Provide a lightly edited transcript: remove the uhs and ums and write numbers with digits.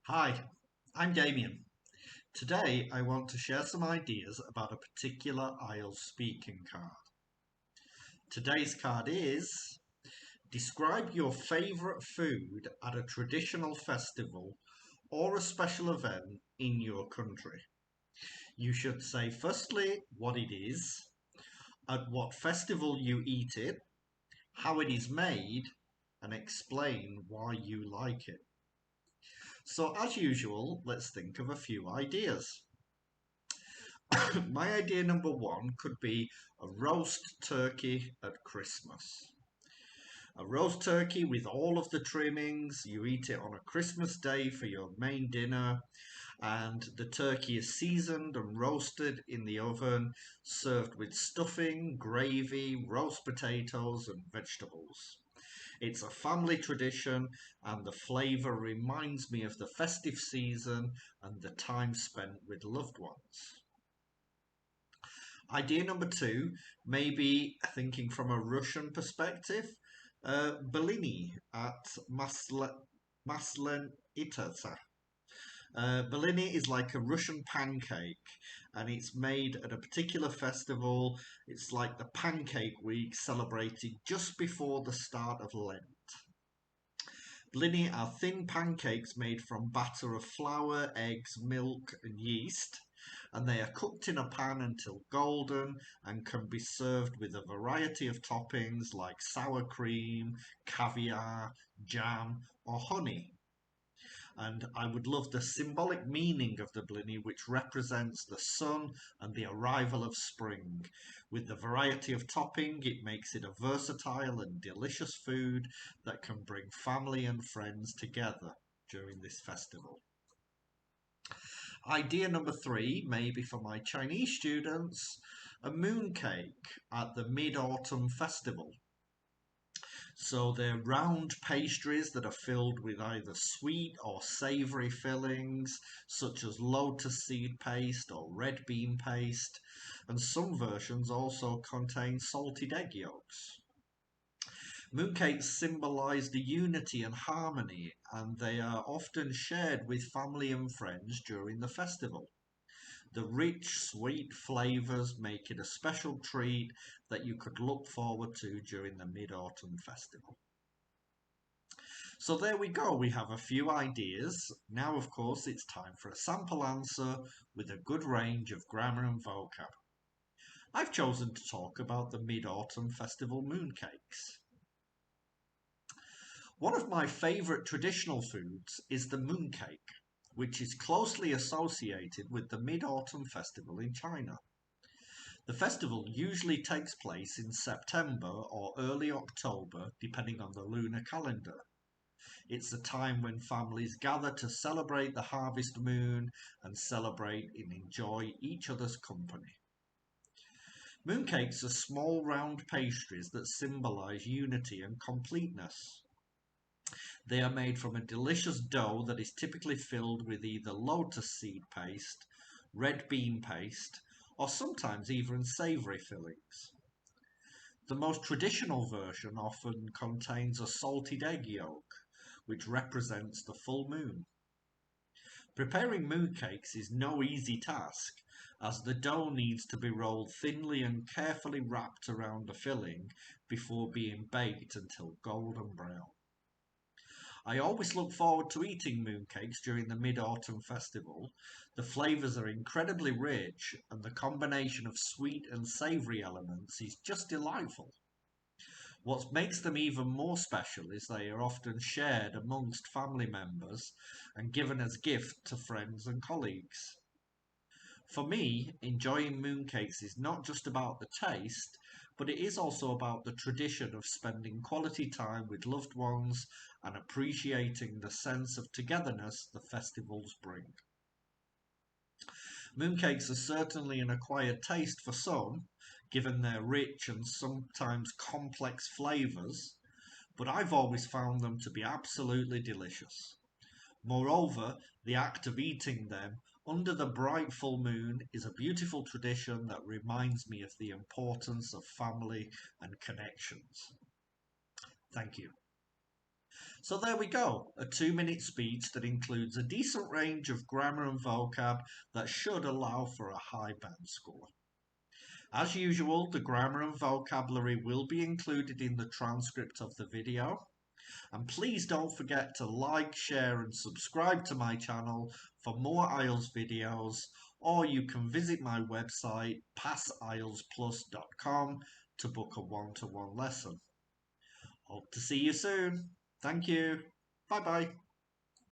Hi, I'm Damien. Today I want to share some ideas about a particular IELTS speaking card. Today's card is: describe your favourite food at a traditional festival or a special event in your country. You should say firstly what it is, at what festival you eat it, how it is made, and explain why you like it. So as usual, let's think of a few ideas. My idea number one could be a roast turkey at Christmas. A roast turkey with all of the trimmings. You eat it on a Christmas day for your main dinner, and the turkey is seasoned and roasted in the oven, served with stuffing, gravy, roast potatoes, and vegetables. It's a family tradition, and the flavour reminds me of the festive season and the time spent with loved ones. Idea number two, maybe thinking from a Russian perspective, Bellini at Maslenitsa. Bellini is like a Russian pancake, and it's made at a particular festival. It's like the Pancake Week celebrated just before the start of Lent. Blini are thin pancakes made from batter of flour, eggs, milk, and yeast, and they are cooked in a pan until golden and can be served with a variety of toppings like sour cream, caviar, jam, or honey. And I would love the symbolic meaning of the blini, which represents the sun and the arrival of spring. With the variety of topping, it makes it a versatile and delicious food that can bring family and friends together during this festival. Idea number three, maybe for my Chinese students, a mooncake at the Mid-Autumn Festival. So they're round pastries that are filled with either sweet or savoury fillings, such as lotus seed paste or red bean paste, and some versions also contain salted egg yolks. Mooncakes symbolise the unity and harmony, and they are often shared with family and friends during the festival. The rich, sweet flavours make it a special treat that you could look forward to during the Mid-Autumn Festival. So there we go, we have a few ideas. Now, of course, it's time for a sample answer with a good range of grammar and vocab. I've chosen to talk about the Mid-Autumn Festival mooncakes. One of my favourite traditional foods is the mooncake, which is closely associated with the Mid-Autumn Festival in China. The festival usually takes place in September or early October, depending on the lunar calendar. It's a time when families gather to celebrate the harvest moon and celebrate and enjoy each other's company. Mooncakes are small round pastries that symbolise unity and completeness. They are made from a delicious dough that is typically filled with either lotus seed paste, red bean paste, or sometimes even savoury fillings. The most traditional version often contains a salted egg yolk, which represents the full moon. Preparing mooncakes is no easy task, as the dough needs to be rolled thinly and carefully wrapped around the filling before being baked until golden brown. I always look forward to eating mooncakes during the Mid-Autumn Festival. The flavours are incredibly rich, and the combination of sweet and savoury elements is just delightful. What makes them even more special is they are often shared amongst family members and given as gift to friends and colleagues. For me, enjoying mooncakes is not just about the taste, but it is also about the tradition of spending quality time with loved ones and appreciating the sense of togetherness the festivals bring. Mooncakes are certainly an acquired taste for some, given their rich and sometimes complex flavours, but I've always found them to be absolutely delicious. Moreover, the act of eating them under the bright full moon is a beautiful tradition that reminds me of the importance of family and connections. Thank you. So there we go, a 2-minute speech that includes a decent range of grammar and vocab that should allow for a high band score. As usual, the grammar and vocabulary will be included in the transcript of the video. And please don't forget to like, share and subscribe to my channel for more IELTS videos, or you can visit my website PassIELTSPlus.com to book a one-to-one lesson. Hope to see you soon. Thank you. Bye bye.